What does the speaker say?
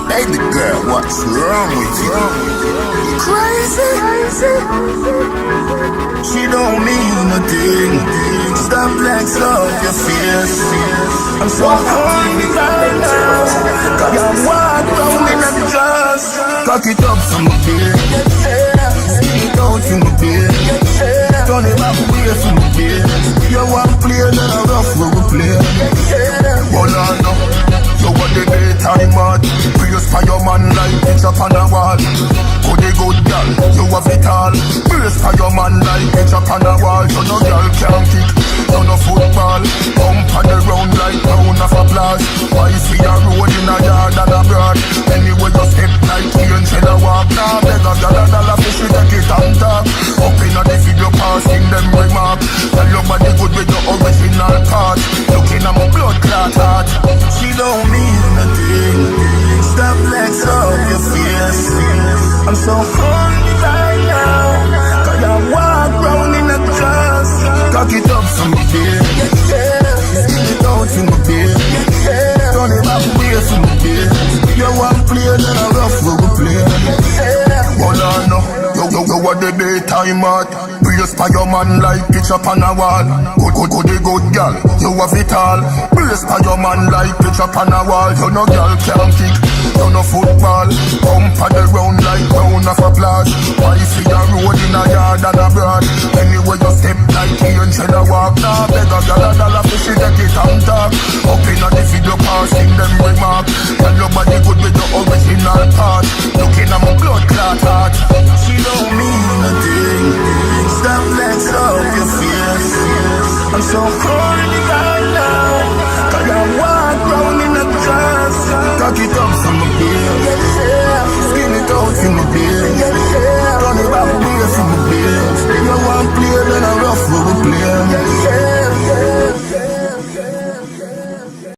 Baby girl, what's wrong with you? Crazy. She don't mean a thing. Stop flex off your face. I'm so horny right now. Got walk round in a dress. Cock it up from my bed. Skin it out from my bed. Turn it back away from my bed. You want play, then I rough we will play. Hold on now. You want the daytime mad. Praise for your man like picture on a wall. Good good girl, you have it all. Praise for your man like picture on a wall. You no girl can't kick, you no football. Pump on the round like round of applause. Why see a road in a yard and abroad? Anyway you step like angel a walk. Now beg a dollar fish you take it and talk. Up in a the video passing them remark. Tell your body good with your original part. Looking at my blood clot heart. She don't mean nothing. Stop flex off your face. I'm so horny right now. Cause I walk round in a dress. Cock it up from the bed. Skin it out from the bed. Turn it back away from the bed. You want play, then I rough we will play. Hold on now. You are the daytime art. Praise for your man like picture on a wall. Good girl, you have it all. Praise for your man like picture on a wall. You no girl can't kick, you no football. Pump on the round like round of applause. Why see a road in a yard and abroad? Anyway you step like angel a walk. Now beg a dollar fish you take it and talk.